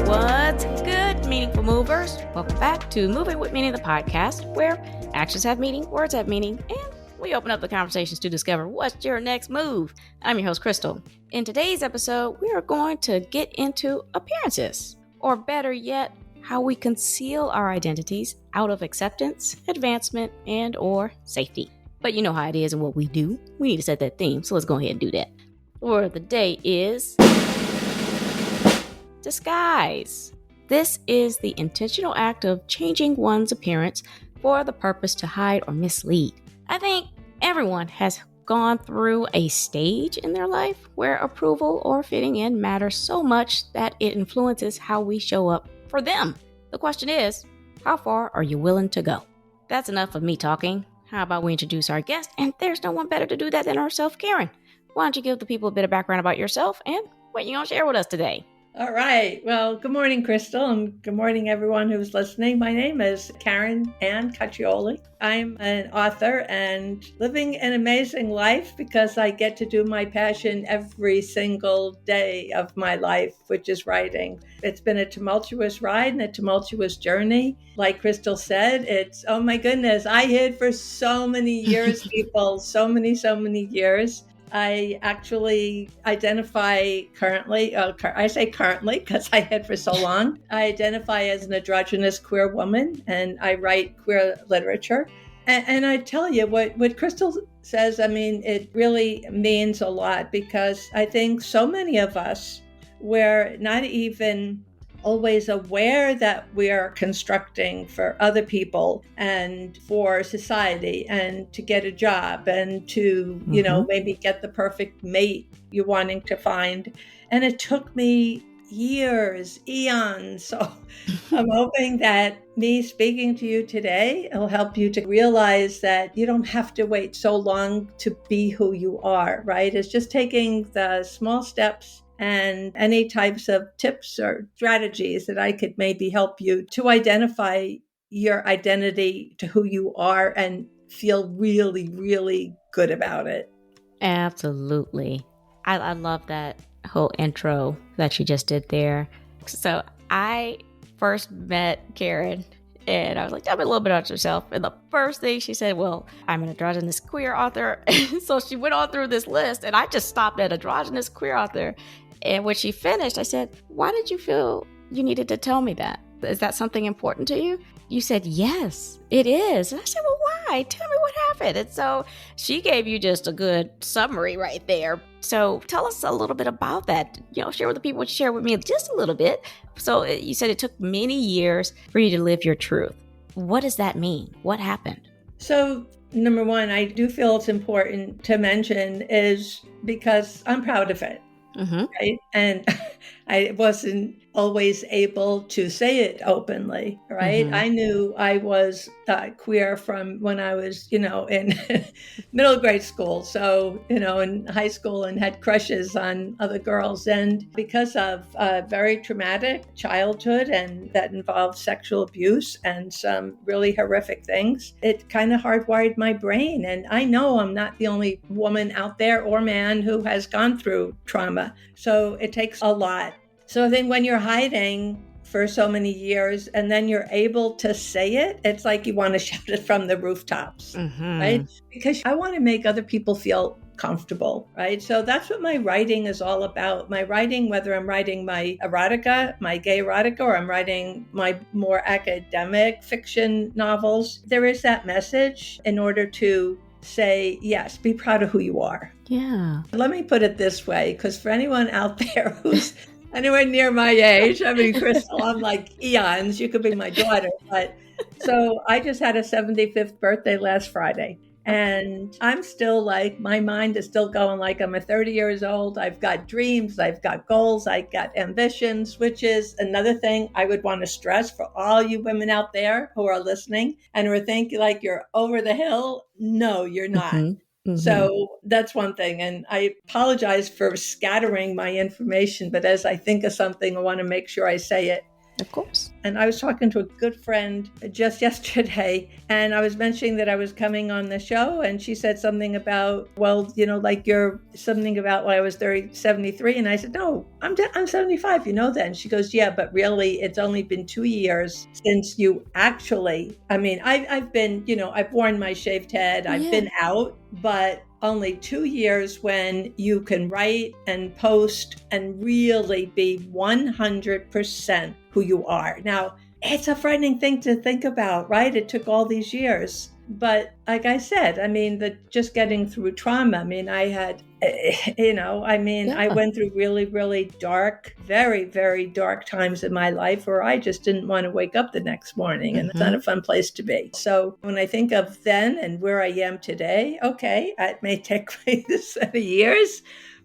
What's good, Meaningful Movers? Welcome back to Moving with Meaning, the podcast, where actions have meaning, words have meaning, and we open up the conversations to discover what's your next move. I'm your host, Krystal. In today's episode, we are going to get into appearances, or better yet, how we conceal our identities out of acceptance, advancement, and or safety. But you know how it is and what we do. We need to set that theme, so let's go ahead and do that. The word of the day is disguise. This is the intentional act of changing one's appearance for the purpose to hide or mislead. I think everyone has gone through a stage in their life where approval or fitting in matters so much that it influences how we show up for them. The question is, how far are you willing to go? That's enough of me talking. How about we introduce our guest? And there's no one better to do that than ourselves, Karen. Why don't you give the people a bit of background about yourself and what you're going to share with us today? All right. Well, good morning, Krystal, and good morning, everyone who's listening. My name is Karen Anne Coccioli. I'm an author and living an amazing life because I get to do my passion every single day of my life, which is writing. It's been a tumultuous ride and a tumultuous journey. Like Krystal said, it's, oh my goodness, I hid for so many years, people, so many years. I actually identify currently, I say currently because I had for so long, I identify as an androgynous queer woman and I write queer literature. And I tell you what Krystal says, I mean, it really means a lot because I think so many of us, we're not even always aware that we are constructing for other people and for society and to get a job and to, maybe get the perfect mate you're wanting to find. And it took me years, eons. So I'm hoping that me speaking to you today will help you to realize that you don't have to wait so long to be who you are, right? It's just taking the small steps and any types of tips or strategies that I could maybe help you to identify your identity to who you are and feel really, really good about it. Absolutely. I love that whole intro that you just did there. So I first met Karen and I was like, tell me a little bit about yourself. And the first thing she said, well, I'm an androgynous queer author. So she went on through this list and I just stopped at androgynous queer author. And when she finished, I said, why did you feel you needed to tell me that? Is that something important to you? You said, yes, it is. And I said, well, why? Tell me what happened. And so she gave you just a good summary right there. So tell us a little bit about that. Share with the people what you share with me just a little bit. So you said it took many years for you to live your truth. What does that mean? What happened? So number one, I do feel it's important to mention is because I'm proud of it. Mm-hmm. Right. And I wasn't always able to say it openly. Right. Mm-hmm. I knew I was queer from when I was, in middle grade school. So, in high school and had crushes on other girls. And because of a very traumatic childhood and that involved sexual abuse and some really horrific things, it kind of hardwired my brain. And I know I'm not the only woman out there or man who has gone through trauma. So it takes a lot. So I think when you're hiding for so many years and then you're able to say it, it's like you want to shout it from the rooftops, mm-hmm. right? Because I want to make other people feel comfortable, right? So that's what my writing is all about. My writing, whether I'm writing my erotica, my gay erotica, or I'm writing my more academic fiction novels, there is that message in order to say, yes, be proud of who you are. Yeah. Let me put it this way, because for anyone out there who's anywhere near my age, I mean, Krystal, I'm like eons, you could be my daughter. But so I just had a 75th birthday last Friday. And I'm still like, my mind is still going like I'm 30 years old. I've got dreams, I've got goals, I've got ambitions, which is another thing I would want to stress for all you women out there who are listening and who are thinking like you're over the hill. No, you're not. Mm-hmm. Mm-hmm. So that's one thing. And I apologize for scattering my information, but as I think of something, I want to make sure I say it. Of course. And I was talking to a good friend just yesterday, and I was mentioning that I was coming on the show, and she said something about, well, like you're something about when I was 73. And I said, no, I'm 75, that. And she goes, yeah, but really it's only been 2 years since you actually, I've been, I've worn my shaved head, I've been out, but only 2 years when you can write and post and really be 100% who you are. Now, it's a frightening thing to think about, right? It took all these years. But like I said, just getting through trauma, I had, I went through really, really dark, very, very dark times in my life where I just didn't want to wake up the next morning. And it's not a fun place to be. So when I think of then and where I am today, okay, it may take me this many years,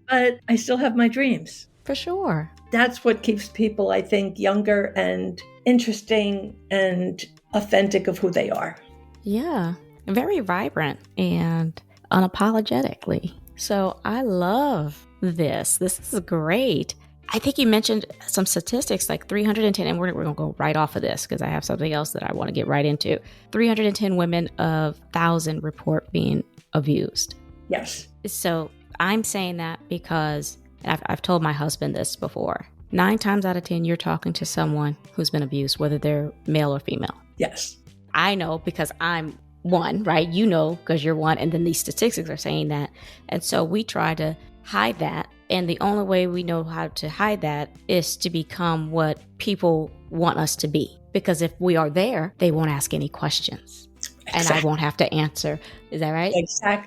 but I still have my dreams. For sure. That's what keeps people, I think, younger and interesting and authentic of who they are. Yeah, very vibrant and unapologetically. So I love this. This is great. I think you mentioned some statistics like 310, and we're going to go right off of this because I have something else that I want to get right into. 310 women of 1,000 report being abused. Yes. So I'm saying that because I've told my husband this before. 9 times out of 10, you're talking to someone who's been abused, whether they're male or female. Yes. I know because I'm one, right? You know because you're one, and then these statistics are saying that. And so we try to hide that. And the only way we know how to hide that is to become what people want us to be. Because if we are there, they won't ask any questions. Exactly. And I won't have to answer. Is that right?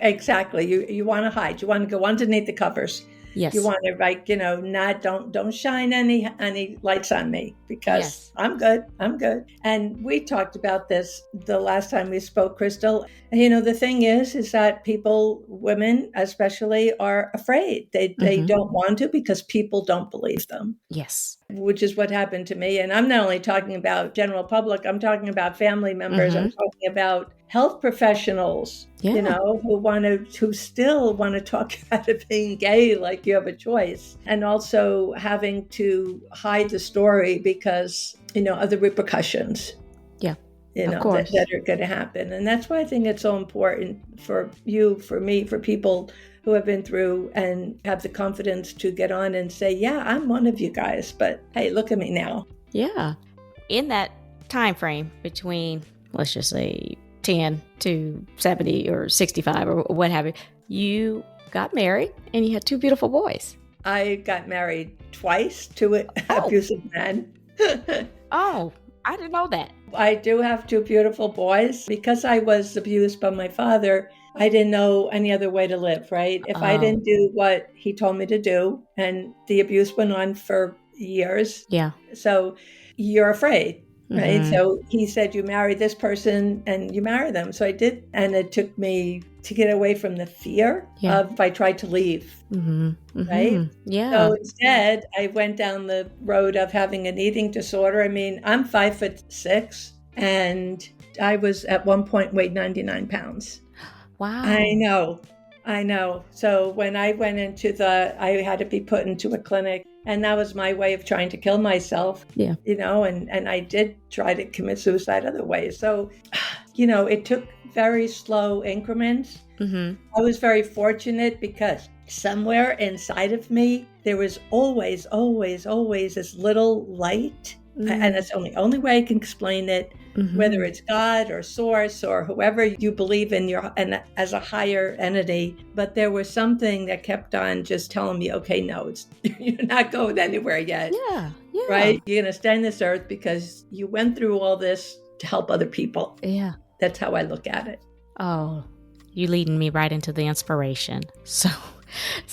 Exactly. You want to hide. You want to go underneath the covers. Yes. You want to don't shine any lights on me because I'm good. And we talked about this the last time we spoke, Krystal. The thing is that people, women especially, are afraid. They don't want to because people don't believe them. Yes. Which is what happened to me. And I'm not only talking about general public, I'm talking about family members. I'm talking about health professionals, who still want to talk about it being gay, like you have a choice, and also having to hide the story because, of the repercussions. Yeah. That are going to happen. And that's why I think it's so important for you, for me, for people who have been through and have the confidence to get on and say, yeah, I'm one of you guys, but hey, look at me now. Yeah. In that time frame between, let's just say, 10 to 70 or 65 or what have you, you got married and you had 2 beautiful boys. I got married twice to abusive men. Oh, I didn't know that. I do have 2 beautiful boys. Because I was abused by my father, I didn't know any other way to live, right? If I didn't do what he told me to do, and the abuse went on for years. Yeah. So you're afraid, right? So he said, you marry this person and you marry them. So I did. And it took me to get away from the fear of if I tried to leave, right? Yeah. So instead, I went down the road of having an eating disorder. I'm 5'6", and I was at one point weighed 99 pounds. Wow. I know. So when I went I had to be put into a clinic, and that was my way of trying to kill myself. Yeah. And I did try to commit suicide other ways. So, it took very slow increments. I was very fortunate because somewhere inside of me, there was always, always, always this little light. And that's the only way I can explain it, whether it's God or source or whoever you believe in and as a higher entity. But there was something that kept on just telling me, okay, no, you're not going anywhere yet. Yeah. Right? You're going to stay on this earth because you went through all this to help other people. Yeah. That's how I look at it. Oh, you leading me right into the inspiration. So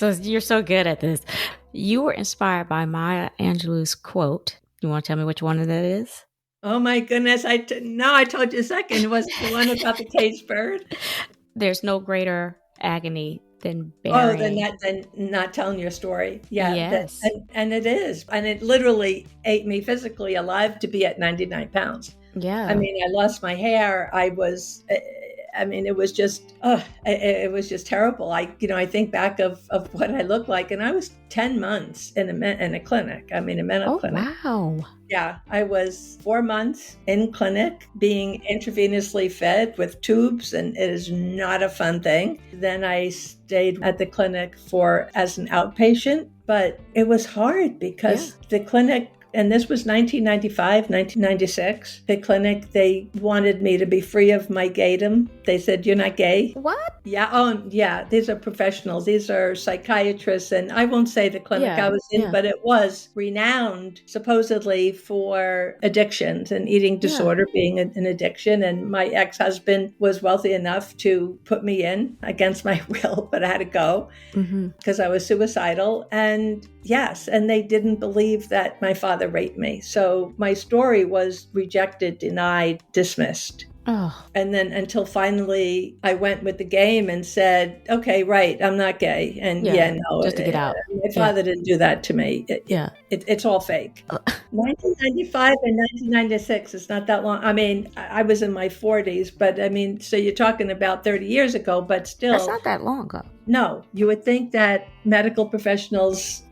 you're so good at this. You were inspired by Maya Angelou's quote. You want to tell me which one that is? Oh my goodness. I told you a second. It was the one about the caged bird. There's no greater agony than burying. Than not telling your story. Yeah. Yes. And it is. And it literally ate me physically alive to be at 99 pounds. Yeah. I lost my hair. I was I mean, it was just, it was just terrible. I think back of what I looked like, and I was 10 months in a clinic. I mean, a mental clinic. Wow. Yeah, I was 4 months in clinic being intravenously fed with tubes, and it is not a fun thing. Then I stayed at the clinic as an outpatient, but it was hard because the clinic, and this was 1995, 1996, the clinic, they wanted me to be free of my gaydom. They said, "You're not gay." What? Yeah. Oh, yeah. These are professionals. These are psychiatrists. And I won't say the clinic I was in, but it was renowned supposedly for addictions and eating disorder being an addiction. And my ex-husband was wealthy enough to put me in against my will, but I had to go because I was suicidal. And yes, and they didn't believe that my father raped me. So my story was rejected, denied, dismissed. Oh. And then until finally I went with the game and said, okay, right, I'm not gay. And no, just to get out. My father didn't do that to me. It's all fake. 1995 and 1996 is not that long. I mean, I was in my 40s, but I mean, so you're talking about 30 years ago, but still. That's not that long ago. No, you would think that medical professionals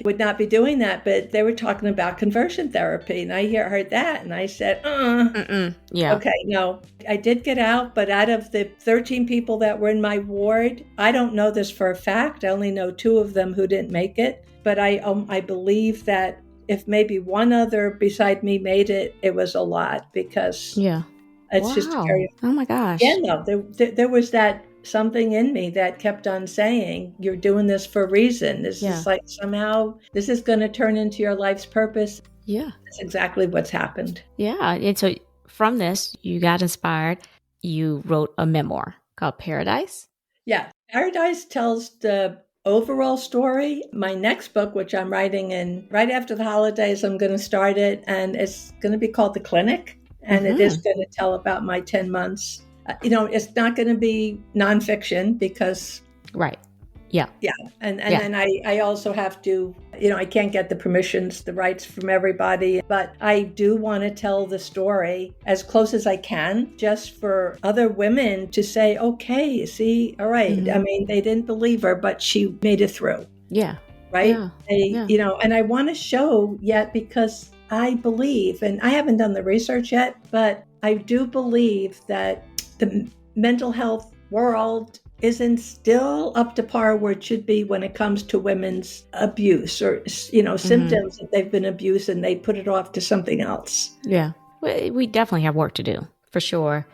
would not be doing that, but they were talking about conversion therapy. And I heard that and I said, okay, no. I did get out, but out of the 13 people that were in my ward, I don't know this for a fact. I only know 2 of them who didn't make it. But I believe that if maybe one other beside me made it, it was a lot because it's just scary. Oh my gosh. Yeah, no, there was that something in me that kept on saying, you're doing this for a reason. This is like somehow this is going to turn into your life's purpose. Yeah. That's exactly what's happened. Yeah. And so from this, you got inspired. You wrote a memoir called Paradise. Yeah. Paradise tells the overall story. My next book, which I'm writing in right after the holidays, I'm going to start it. And it's going to be called The Clinic. And it is going to tell about my 10 months. It's not going to be nonfiction because. Right. Yeah. Yeah. And then I also have to, I can't get the rights from everybody, but I do want to tell the story as close as I can just for other women to say, okay, see, all right. I mean, they didn't believe her, but she made it through. Yeah. Right. And I want to show yet because I believe, and I haven't done the research yet, but I do believe that the mental health world isn't still up to par where it should be when it comes to women's abuse or, symptoms that they've been abused and they put it off to something else. Yeah. We definitely have work to do, for sure.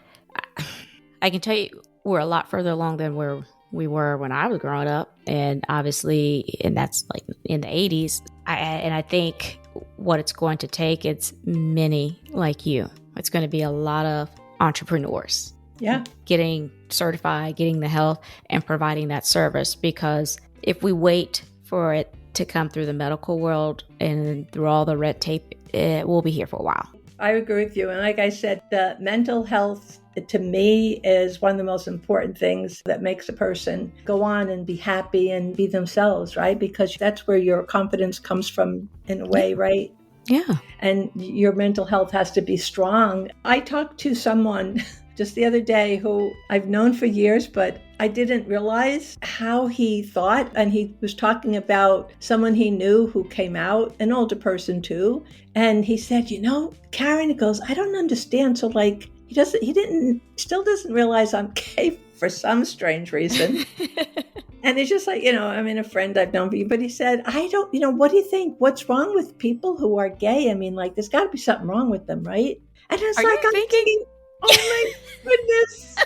I can tell you we're a lot further along than where we were when I was growing up. And obviously, and that's like in the 80s. I think what it's going to take, it's many like you. It's going to be a lot of entrepreneurs. Yeah. Getting certified, getting the health, and providing that service. Because if we wait for it to come through the medical world and through all the red tape, it will be here for a while. I agree with you. And like I said, the mental health to me is one of the most important things that makes a person go on and be happy and be themselves, right? Because that's where your confidence comes from in a way, right? Yeah. And your mental health has to be strong. I talked to someone just the other day who I've known for years, but I didn't realize how he thought. And he was talking about someone he knew who came out, an older person too. And he said, Karen, he goes, I don't understand. So like, he still doesn't realize I'm gay for some strange reason. And it's just like, a friend I've known for you, but he said, I don't, what do you think? What's wrong with people who are gay? I mean, like, there's got to be something wrong with them, right? And it's I'm thinking, oh my goodness.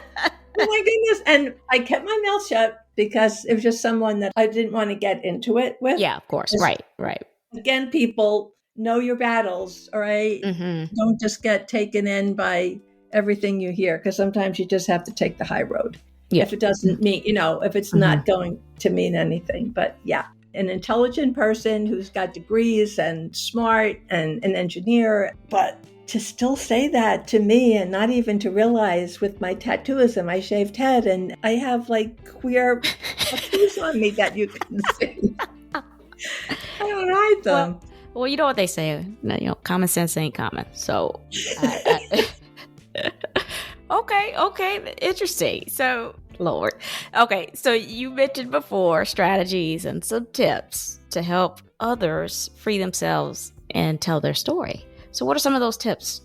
Oh my goodness. And I kept my mouth shut because it was just someone that I didn't want to get into it with. Yeah, of course. Right. Again, people, know your battles, all right? Mm-hmm. Don't just get taken in by everything you hear, because sometimes you just have to take the high road. Yeah. If it doesn't mean, if it's not going to mean anything. But yeah, an intelligent person who's got degrees and smart and an engineer, but to still say that to me and not even to realize with my tattoos and my shaved head, and I have like queer tattoos on me that you can see. I don't hide them. Well, you know what they say, common sense ain't common. So Okay. Interesting. So, Lord. Okay. So you mentioned before strategies and some tips to help others free themselves and tell their story. So what are some of those tips?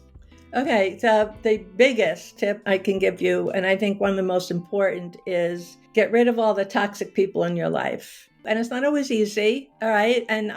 Okay, so the biggest tip I can give you, and I think one of the most important, is get rid of all the toxic people in your life. And it's not always easy, all right? And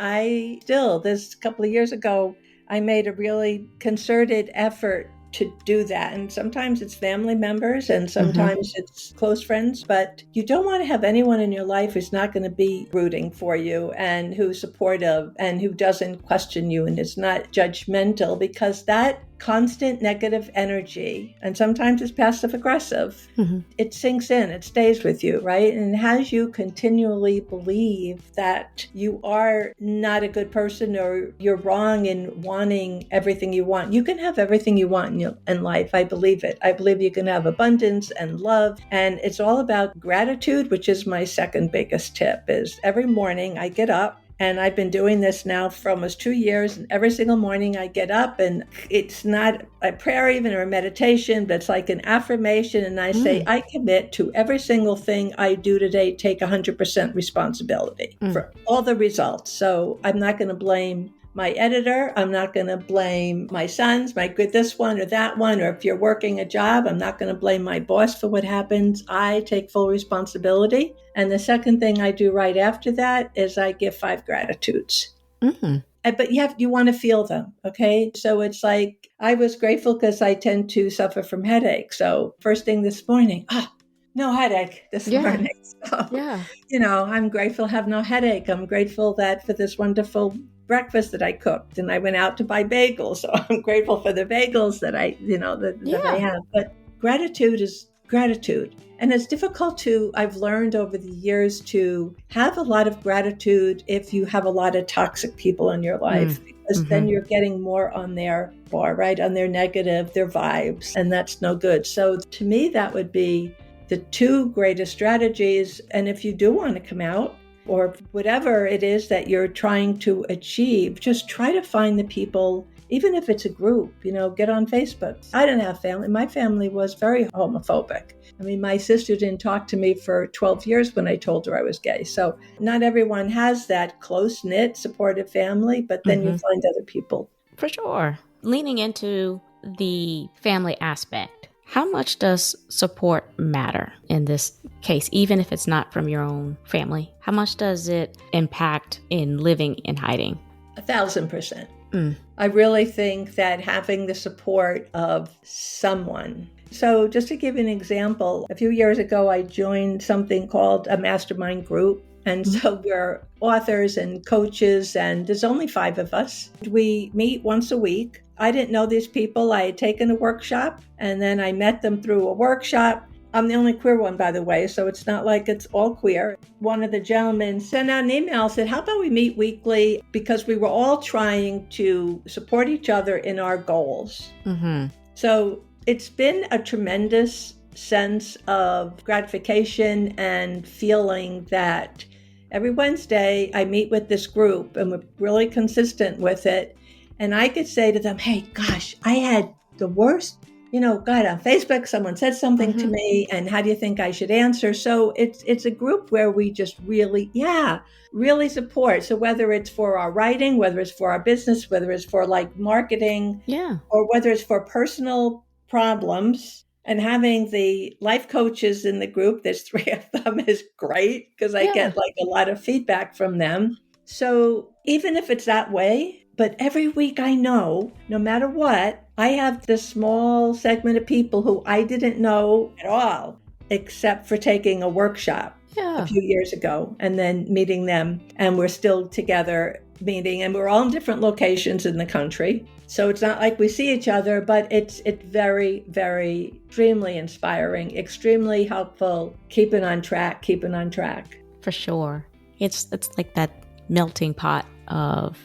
this couple of years ago, I made a really concerted effort to do that. And sometimes it's family members and sometimes it's close friends, but you don't want to have anyone in your life who's not going to be rooting for you and who's supportive and who doesn't question you and is not judgmental, because that constant negative energy, and sometimes it's passive aggressive, it sinks in, it stays with you, right? And it has you continually believe that you are not a good person or you're wrong in wanting everything you want. You can have everything you want in life. I believe it. I believe you can have abundance and love. And it's all about gratitude, which is my second biggest tip. Is every morning I get up, and I've been doing this now for almost 2 years. And every single morning I get up, and it's not a prayer even or a meditation, but it's like an affirmation. And I say, I commit to every single thing I do today, take 100% responsibility for all the results. So I'm not going to blame my editor. I'm not going to blame my sons, this one or that one. Or if you're working a job, I'm not going to blame my boss for what happens. I take full responsibility. And the second thing I do right after that is I give 5 gratitudes. But you want to feel them, okay? So it's like, I was grateful because I tend to suffer from headaches. So first thing this morning, no headache this morning. So, I'm grateful I have no headache. I'm grateful that for this wonderful breakfast that I cooked, and I went out to buy bagels. So I'm grateful for the bagels that I have. But gratitude is gratitude. And it's difficult I've learned over the years to have a lot of gratitude if you have a lot of toxic people in your life, because then you're getting more on their bar, right? On their negative, their vibes, and that's no good. So to me, that would be the 2 greatest strategies. And if you do want to come out, or whatever it is that you're trying to achieve, just try to find the people, even if it's a group, get on Facebook. I didn't have family. My family was very homophobic. I mean, my sister didn't talk to me for 12 years when I told her I was gay. So not everyone has that close-knit, supportive family, but then you find other people. For sure. Leaning into the family aspect, how much does support matter in this case, even if it's not from your own family? How much does it impact in living in hiding? 1,000%. I really think that having the support of someone. So just to give you an example, a few years ago, I joined something called a mastermind group. And so we're authors and coaches, and there's only 5 of us. We meet once a week. I didn't know these people. I had taken a workshop, and then I met them through a workshop. I'm the only queer one, by the way, so it's not like it's all queer. One of the gentlemen sent out an email, said, how about we meet weekly? Because we were all trying to support each other in our goals. So it's been a tremendous sense of gratification and feeling that every Wednesday I meet with this group, and we're really consistent with it. And I could say to them, hey, gosh, I had the worst, God, on Facebook, someone said something to me, and how do you think I should answer? So it's a group where we just really support. So whether it's for our writing, whether it's for our business, whether it's for like marketing, or whether it's for personal problems, and having the life coaches in the group, there's 3 of them, is great because I get like a lot of feedback from them. So even if it's that way, but every week I know, no matter what, I have this small segment of people who I didn't know at all, except for taking a workshop a few years ago and then meeting them. And we're still together meeting, and we're all in different locations in the country. So it's not like we see each other, but it's very, very extremely inspiring, extremely helpful, keeping on track. For sure. It's like that melting pot of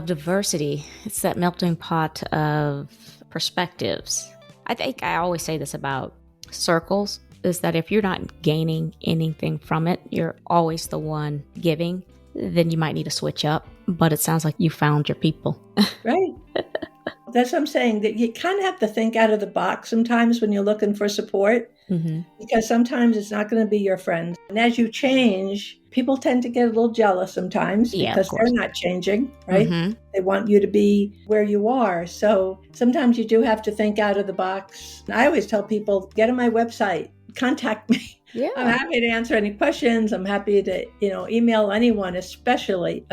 diversity. It's that melting pot of perspectives. I think I always say this about circles, is that if you're not gaining anything from it, you're always the one giving, then you might need to switch up. But it sounds like you found your people. Right. That's what I'm saying, that you kind of have to think out of the box sometimes when you're looking for support, because sometimes it's not going to be your friend. And as you change, people tend to get a little jealous sometimes Yeah, of because they're course. not changing, right? They want you to be where you are. So sometimes you do have to think out of the box. I always tell people, get on my website, contact me. Yeah. I'm happy to answer any questions. I'm happy to, email anyone, especially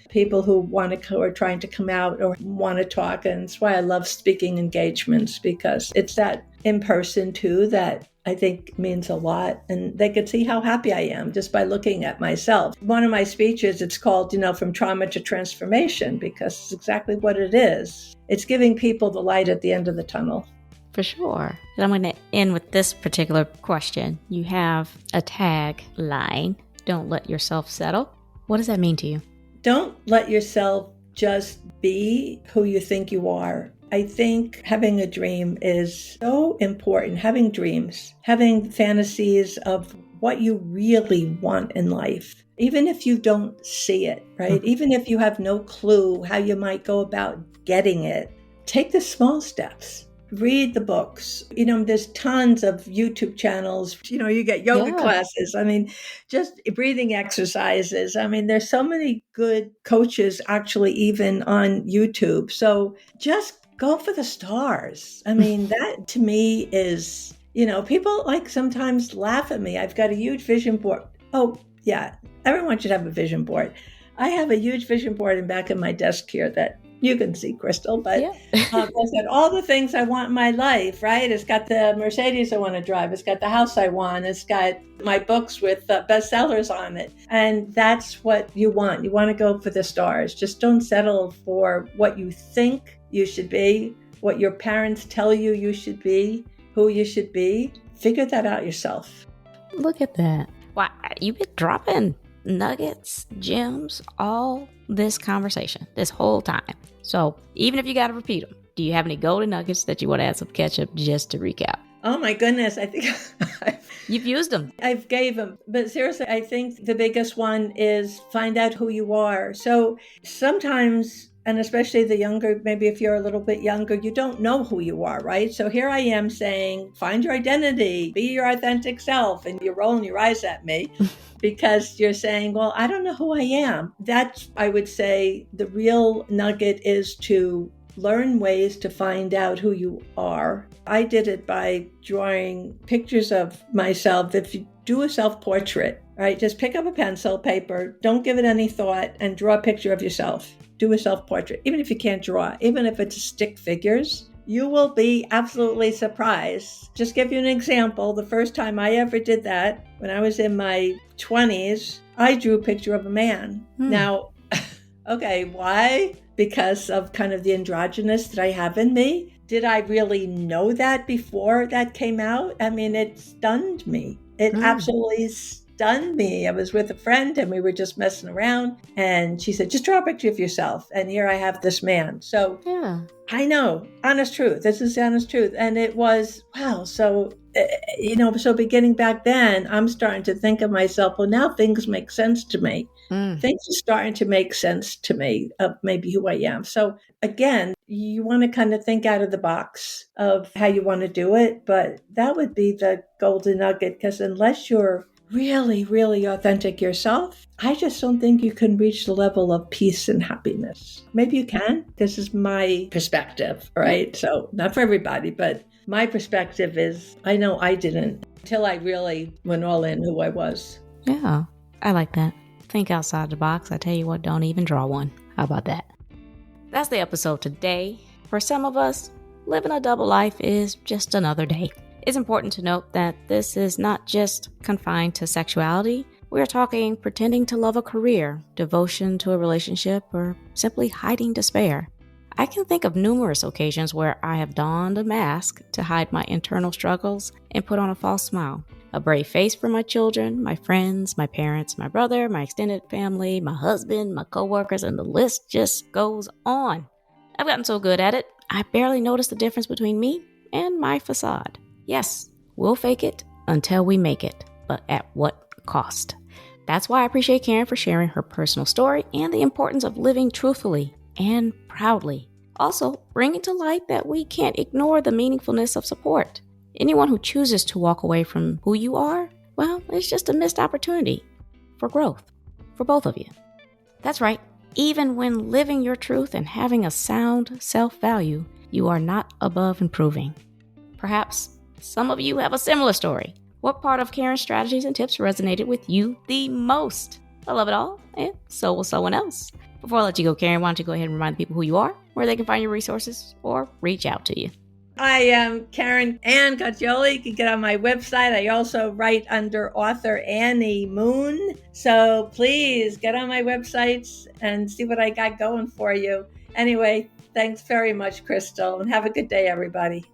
people who are trying to come out or want to talk. And that's why I love speaking engagements, because it's that in person too that I think means a lot. And they could see how happy I am just by looking at myself. One of my speeches, it's called, From Trauma to Transformation, because it's exactly what it is. It's giving people the light at the end of the tunnel. For sure. And I'm going to end with this particular question. You have a tagline, don't let yourself settle. What does that mean to you? Don't let yourself just be who you think you are. I think having a dream is so important. Having dreams, having fantasies of what you really want in life, even if you don't see it, right? Even if you have no clue how you might go about getting it, take the small steps. Read the books. There's tons of YouTube channels. You get yoga classes. Just breathing exercises. There's so many good coaches actually even on YouTube. So just go for the stars. That to me is, people sometimes laugh at me. I've got a huge vision board. Oh, yeah. Everyone should have a vision board. I have a huge vision board in back of my desk here that you can see, Krystal, but it's got all the things I want in my life, right? It's got the Mercedes I want to drive. It's got the house I want. It's got my books with bestsellers on it. And that's what you want. You want to go for the stars. Just don't settle for what you think you should be, what your parents tell you you should be, who you should be. Figure that out yourself. Look at that. Wow, you've been dropping nuggets, gems, all this conversation, this whole time. So even if you got to repeat them, do you have any golden nuggets that you want to add some ketchup just to recap? Oh my goodness, I think you've used them. I've gave them. But seriously, I think the biggest one is find out who you are. So sometimes, and especially the younger, maybe if you're a little bit younger, you don't know who you are, right? So here I am saying, find your identity, be your authentic self. And you're rolling your eyes at me because you're saying, well, I don't know who I am. That's, I would say, the real nugget is to learn ways to find out who you are. I did it by drawing pictures of myself. If you do a self-portrait, right, just pick up a pencil, paper, don't give it any thought, and draw a picture of yourself. Do a self-portrait, even if you can't draw, even if it's stick figures, you will be absolutely surprised. Just give you an example. The first time I ever did that, when I was in my 20s, I drew a picture of a man. Now, okay, why? Because of kind of the androgynous that I have in me. Did I really know that before that came out? It stunned me. It absolutely stunned me. I was with a friend and we were just messing around and she said, just draw a picture of yourself. And here I have this man. So I know, honest truth. This is the honest truth. And it was, wow. So, so beginning back then, I'm starting to think of myself, well, now things make sense to me. Things are starting to make sense to me of maybe who I am. So again, you want to kind of think out of the box of how you want to do it. But that would be the golden nugget, because unless you're really, really authentic yourself, I just don't think you can reach the level of peace and happiness. Maybe you can. This is my perspective, right? So not for everybody, but my perspective is, I know I didn't until I really went all in who I was. Yeah, I like that. Think outside the box. I tell you what, don't even draw one. How about that? That's the episode today. For some of us, living a double life is just another day. It's important to note that this is not just confined to sexuality. We're talking pretending to love a career, devotion to a relationship, or simply hiding despair. I can think of numerous occasions where I have donned a mask to hide my internal struggles and put on a false smile. A brave face for my children, my friends, my parents, my brother, my extended family, my husband, my coworkers, and the list just goes on. I've gotten so good at it, I barely notice the difference between me and my facade. Yes, we'll fake it until we make it, but at what cost? That's why I appreciate Karen for sharing her personal story and the importance of living truthfully and proudly. Also, bringing to light that we can't ignore the meaningfulness of support. Anyone who chooses to walk away from who you are, well, it's just a missed opportunity for growth for both of you. That's right. Even when living your truth and having a sound self-value, you are not above improving. Perhaps some of you have a similar story. What part of Karen's strategies and tips resonated with you the most? I love it all, and so will someone else. Before I let you go, Karen, why don't you go ahead and remind people who you are, where they can find your resources, or reach out to you. I am Karen Anne Coccioli. You can get on my website. I also write under author Annie Moon. So please get on my websites and see what I got going for you. Anyway, thanks very much, Krystal, and have a good day, everybody.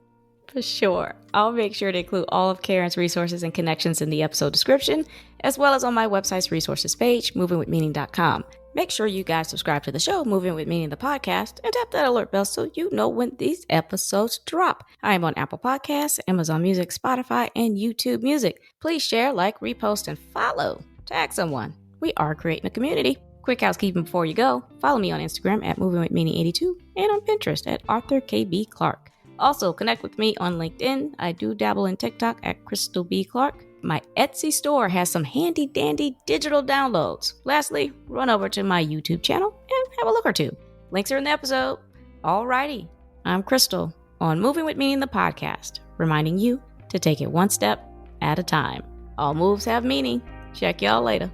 For sure. I'll make sure to include all of Karen's resources and connections in the episode description, as well as on my website's resources page, movingwithmeaning.com. Make sure you guys subscribe to the show, Moving With Meaning, the podcast, and tap that alert bell so you know when these episodes drop. I am on Apple Podcasts, Amazon Music, Spotify, and YouTube Music. Please share, like, repost, and follow. Tag someone. We are creating a community. Quick housekeeping before you go. Follow me on Instagram at movingwithmeaning82 and on Pinterest at Arthur KB Clark. Also, connect with me on LinkedIn. I do dabble in TikTok at Krystal B. Clark. My Etsy store has some handy-dandy digital downloads. Lastly, run over to my YouTube channel and have a look or two. Links are in the episode. Alrighty, I'm Krystal on Moving With Meaning, the podcast, reminding you to take it one step at a time. All moves have meaning. Check y'all later.